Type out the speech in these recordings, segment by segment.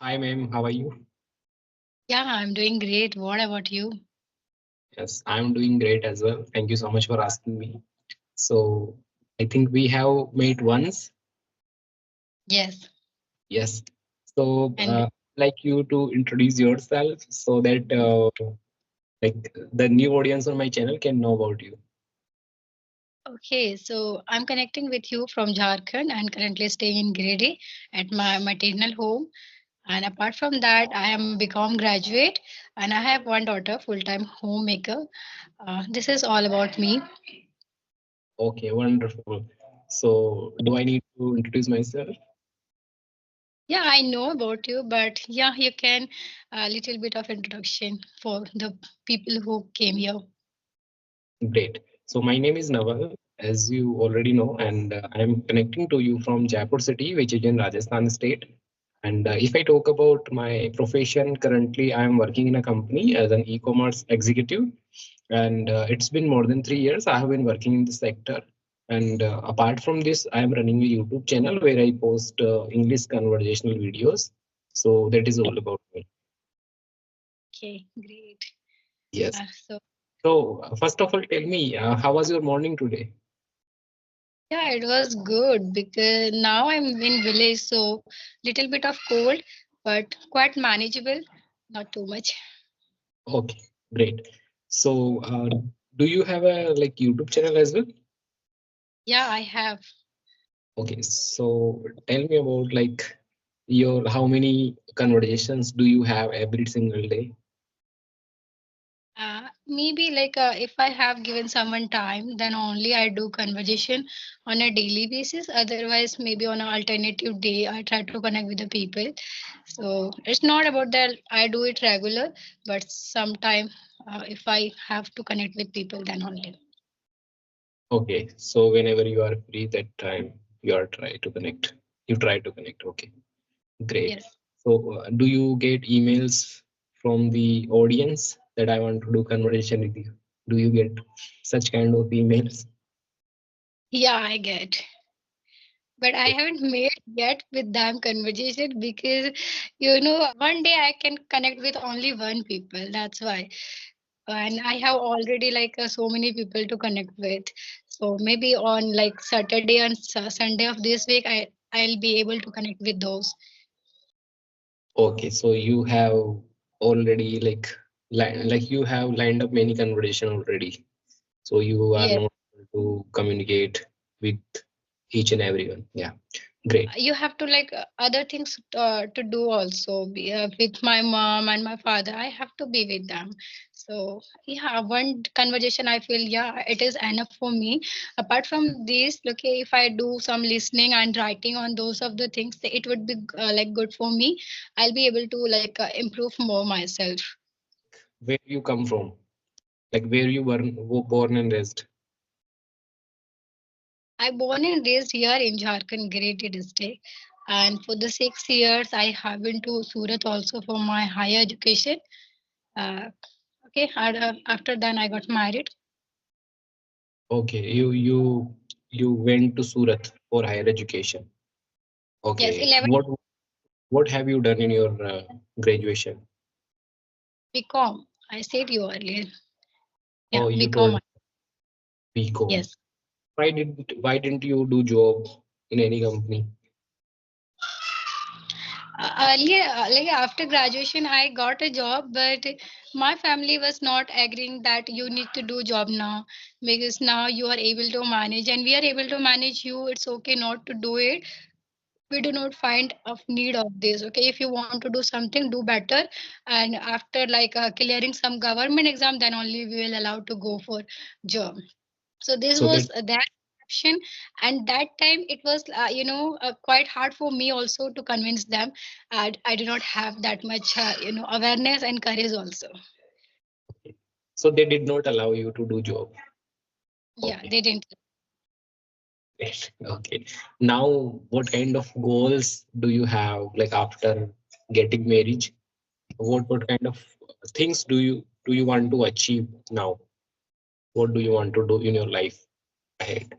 Hi, ma'am. How are you? Yeah, I'm doing great. What about you? Yes, I'm doing great as well. Thank you so much for asking me. So, I think we have met once. Yes. Yes. So, And like you to introduce yourself so that like the new audience on my channel can know about you. okay, so I'm connecting with you from Jharkhand and currently staying in Giridih at my maternal home. And apart from that, I am become graduate and I have one daughter, full-time homemaker. This is all about me. Okay, wonderful. So, do I need to introduce myself? Yeah, I know about you, but yeah, you can a little bit of introduction for the people who came here. Great. So, my name is Naval, as you already know, and I'm connecting to you from Jaipur city, which is in Rajasthan state. And if I talk about my profession, currently I am working in a company as an e-commerce executive, and it's been more than 3 years I have been working in this sector. And apart from this, I am running a YouTube channel where I post English conversational videos. So that is all about me. Okay, great. Yes. So So first of all, tell me, how was your morning today? yeah, it was good because now I'm in village, so little bit of cold, but quite manageable, not too much. Okay, great. So, do you have a like YouTube channel as well? Yeah, I have. Okay, so tell me about like your how many conversations do you have every single day? Maybe like if I have given someone time, then only I do conversation on a daily basis. Otherwise, maybe on an alternative day, I try to connect with the people. So it's not about that I do it regular, but sometime if I have to connect with people, then only. Okay, so whenever you are free, that time you are try to connect. You try to connect. Okay, great. Yes. So, do you get emails from the audience that I want to do conversation with you? Do you get such kind of emails? Yeah, I get. But I haven't made yet with them conversation because one day I can connect with only one people. That's why. And I have already like so many people to connect with. So maybe on like Saturday and Sunday of this week, I'll be able to connect with those. Okay, so you have already like you have lined up many conversation already. So you are Yes. not able to communicate with each and everyone. Yeah, great. You have to like other things to do also with my mom and my father. I have to be with them. So yeah, one conversation I feel, yeah, it is enough for me. Apart from this, okay, if I do some listening and writing on those of the things, it would be like good for me. I'll be able to like improve more myself. Where you come from? Like where you were born and raised? I born and raised here in Jharkhand, Giridih district, and for the 6 years I have been to Surat also for my higher education. Uh, okay, and, after then I got married. Okay, you went to Surat for higher education. Yes, Okay, 11 what have you done in your graduation? BCom. I said you earlier. Yeah, Oh, you BCom. told BCom. Yes. Why didn't you do job in any company? Earlier, like after graduation, I got a job, but my family was not agreeing that you need to do job now because now you are able to manage and we are able to manage you. It's okay not to do it. We do not find of need of this. Okay, if you want to do something, do better, and after like clearing some government exam, then only we will allow to go for job. So this So that was that option, and that time it was quite hard for me also to convince them. I do not have that much awareness and courage also. so they did not allow you to do job. Yeah, Okay. they didn't. Great. Okay. Now, what kind of goals do you have like after getting married? What kind of things do you want to achieve now? What do you want to do in your life ahead?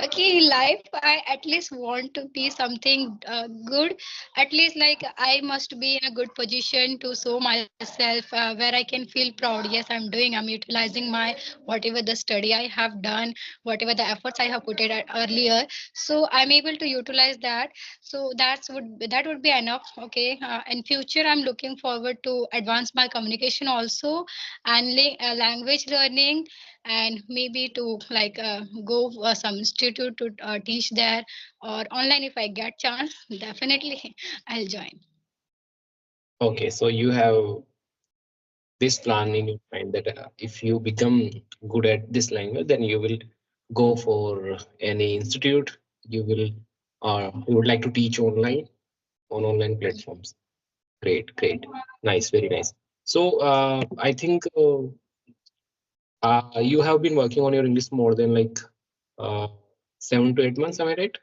Okay, in life, I at least want to be something good. At least, like, I must be in a good position to show myself where I can feel proud. Yes, I'm utilizing my whatever the study I have done, whatever the efforts I have put it at earlier. So I'm able to utilize that. So that would be enough. Okay, in future, I'm looking forward to advance my communication also, and language learning, and maybe to like go some institute to teach there, or online if I get chance. Definitely I'll join. Okay, so you have this plan in your mind that if you become good at this language, then you will go for any institute. You would like to teach online on online platforms. Great, great, nice, very nice. So I think you have been working on your English more than like uh, 7 to 8 months. Am I right?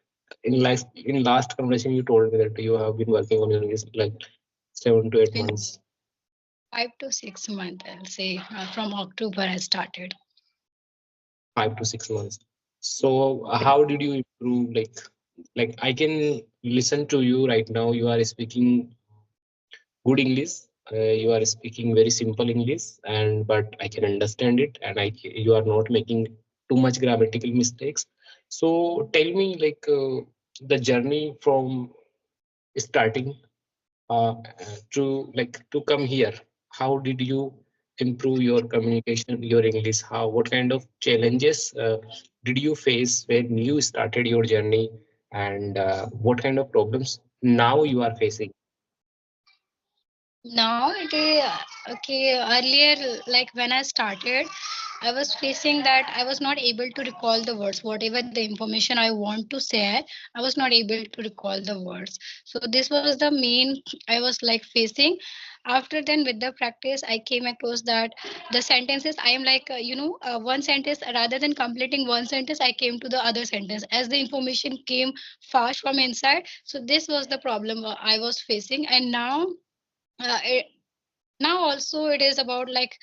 In last conversation, you told me that you have been working on your English like seven to It's eight been months, 5 to 6 months, I'll say. From October I started. 5 to 6 months. So how did you improve? Like I can listen to you right now. You are speaking good English. You are speaking very simple English, and but I can understand it, and you are not making too much grammatical mistakes. So tell me, like the journey from starting to to come here. How did you improve your communication, your English? How what kind of challenges did you face when you started your journey, and what kind of problems now you are facing? Now it is okay. Earlier, like when I started, I was facing that I was not able to recall the words. Whatever the information I want to share, I was not able to recall the words. So this was the main I was like facing. After then, with the practice, I came across that the sentences I am like one sentence, rather than completing one sentence, I came to the other sentence as the information came fast from inside. So this was the problem I was facing, and now. Now also it is about like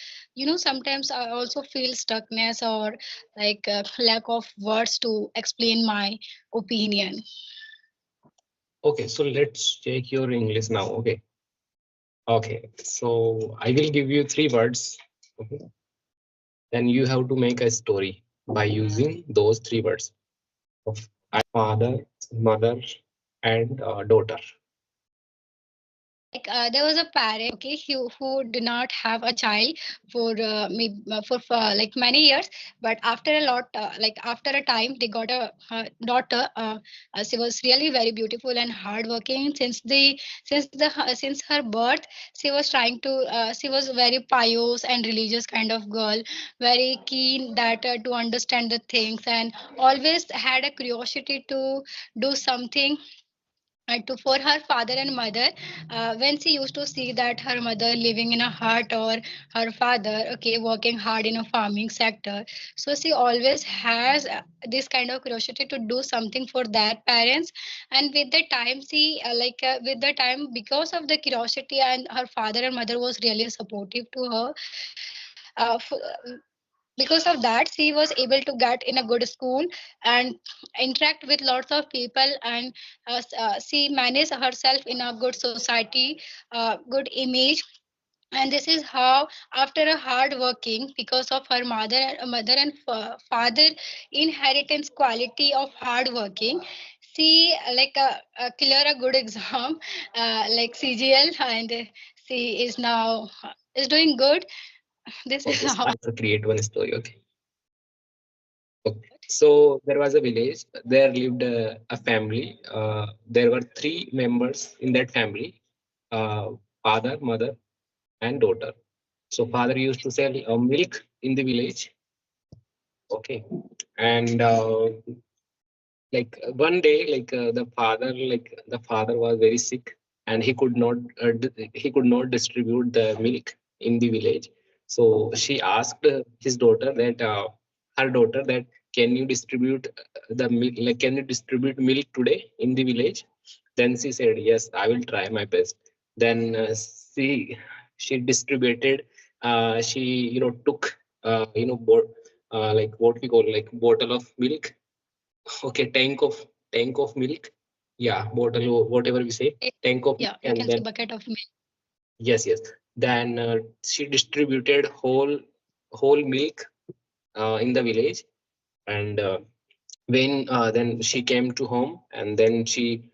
sometimes I also feel stuckness, or like lack of words to explain my opinion. Okay, so let's check your English now. Okay. Okay. So I will give you three words. Okay. Then you have to make a story by using those three words of father, mother, and daughter. Like there was a parent, okay, who did not have a child for like many years, but after a lot like after a time they got a daughter. She was really very beautiful and hardworking. Since her birth, she was trying to she was very pious and religious kind of girl, very keen that to understand the things, and always had a curiosity to do something to for her father and mother. When she used to see that her mother living in a hut, or her father, okay, working hard in a farming sector, so she always has this kind of curiosity to do something for their parents. And with the time, with the time, because of the curiosity, and her father and mother was really supportive to her. Because of that, she was able to get in a good school and interact with lots of people, and she managed herself in a good society, good image. And this is how, after a hard working, because of her mother and father inheritance quality of hard working, she clear a good exam like CGL, and she is now is doing good. This is Okay, so how. I have to create one story. Okay. Okay. So there was a village. There lived a family. There were three members in that family: uh, father, mother, and daughter. So father used to sell milk in the village. Okay, and one day, the father was very sick, and he could not distribute the milk in the village. So she asked his daughter that her daughter that can you distribute the milk, like can you distribute milk today in the village? Then she said, yes, I will try my best. Then she distributed. She took like what we call like bottle of milk, okay, tank of milk. Yeah, bottle or whatever we say, tank of milk, Yeah, you and can say then bucket of milk. yes. Then she distributed whole milk in the village, and when then she came to home, and then she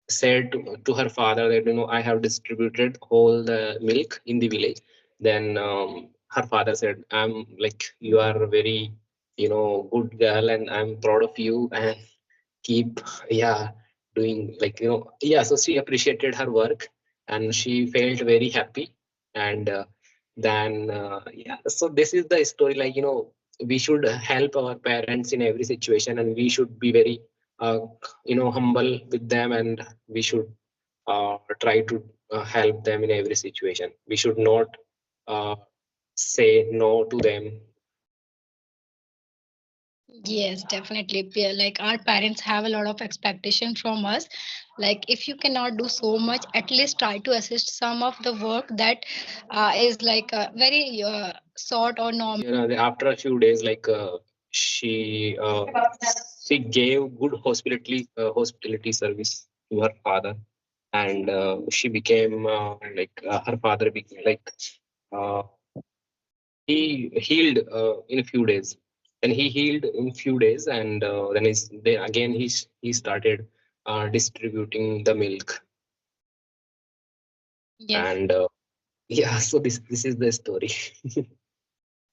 said to her father that, I have distributed all the milk in the village. Then her father said, I'm like, you are a very good girl, and I'm proud of you, and keep yeah doing, like, yeah. So she appreciated her work, and she felt very happy. And then yeah, so this is the story, like, we should help our parents in every situation, and we should be very uh, humble with them, and we should try to help them in every situation. We should not uh, say no to them. Yes, definitely. Like our parents have a lot of expectation from us. Like if you cannot do so much, at least try to assist some of the work that is like very short or normal. After a few days, like, she uh, she gave good hospitality service to her father, and she became like, her father became like, uh, he healed in a few days. And he healed in few days, and then again he started distributing the milk. Yes. And yeah, so this is the story.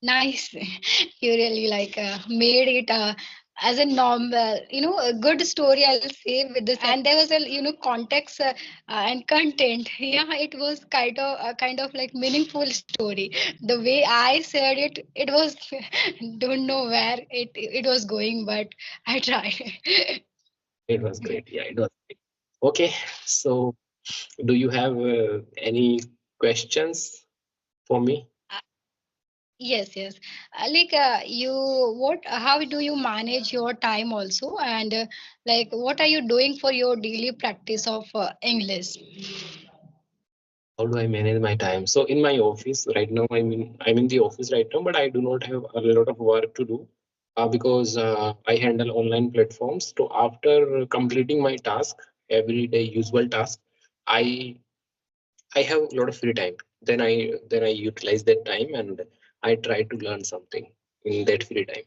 Nice. You really like made it as a normal, a good story, I'll say with this. And there was a, context and content. Yeah, it was kind of like meaningful story. The way I said it, it was don't know where it was going, but I tried. It was great. Yeah, it was great. Okay, so do you have any questions for me? Yes, yes. Like how do you manage your time also? And like, what are you doing for your daily practice of English? How do I manage my time? So in my office right now, I'm in the office right now, but I do not have a lot of work to do because I handle online platforms. So after completing my task, everyday usual task, I I have a lot of free time. Then I utilize that time, and I try to learn something in that free time.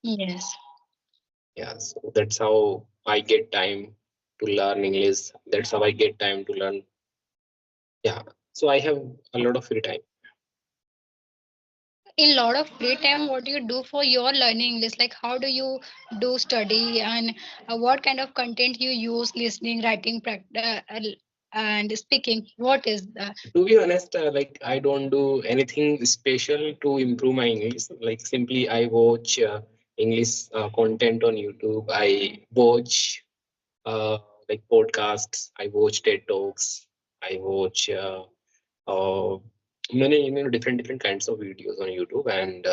Yes. Yeah, so that's how I get time to learn English. That's how I get time to learn. Yeah, so I have a lot of free time. In lot of free time, what do you do for your learning English? Like, how do you do study, and what kind of content you use, listening, writing, and speaking? What is the To be honest, like, I don't do anything special to improve my English. Like, simply I watch English content on YouTube. I watch uh, like podcasts. I watch TED Talks. I watch uh, many different kinds of videos on YouTube, and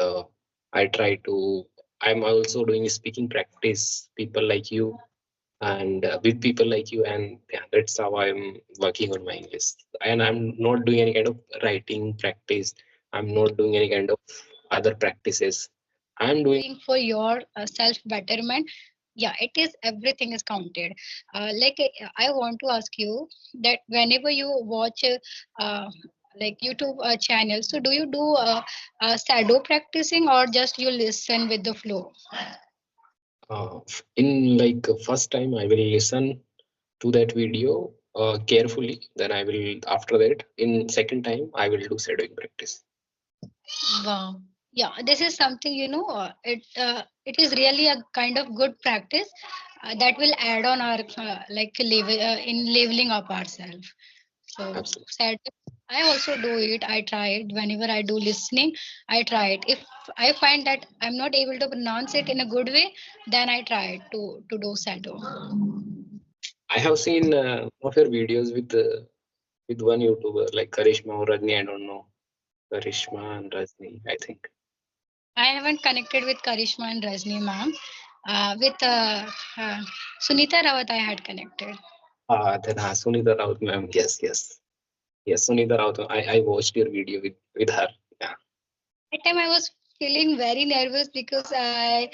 I try to. I'm also doing speaking practice. People like you, and with people like you, and yeah, that's how I'm working on my English. And I'm not doing any kind of writing practice. I'm not doing any kind of other practices. I'm doing. doing for your self betterment? Yeah, it is, everything is counted. Like I want to ask you that whenever you watch like YouTube channel, so do you do shadow practicing, or just you listen with the flow? In like first time I will listen to that video carefully, then I will, after that, in second time I will do shadowing practice. Wow. Yeah, this is something, it is really a kind of good practice that will add on our like in leveling up ourselves. So Absolutely. sad. I also do it. I try it whenever I do listening. I try it. If I find that I'm not able to pronounce it in a good way, then I try to do shadow. I have seen one of your videos with one YouTuber like Karishma or Rajni. I don't know, Karishma and Rajni, I think. I haven't connected with Karishma and Rajni ma'am. With Sunita Rawat, I had connected. Then Sunita Raut ma'am. Yes, Sunita Raut. I watched your video with her. Yeah. That time I was feeling very nervous because I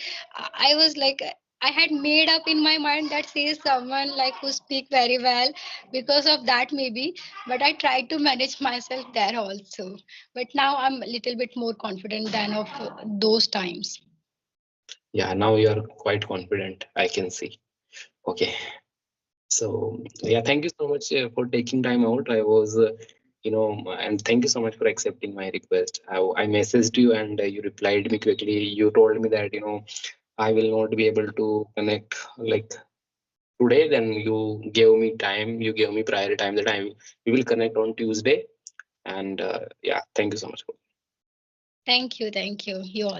was like I had made up in my mind that she is someone like who speak very well because of that maybe, but I tried to manage myself there also. But now I'm a little bit more confident than of those times. Yeah, now you are quite confident, I can see. Okay. So yeah, thank you so much for taking time out. I was, and thank you so much for accepting my request. I messaged you and you replied me quickly. You told me that, I will not be able to connect like today. Then you gave me time. You gave me prior time that we will connect on Tuesday. And yeah, thank you so much. Thank you, you all.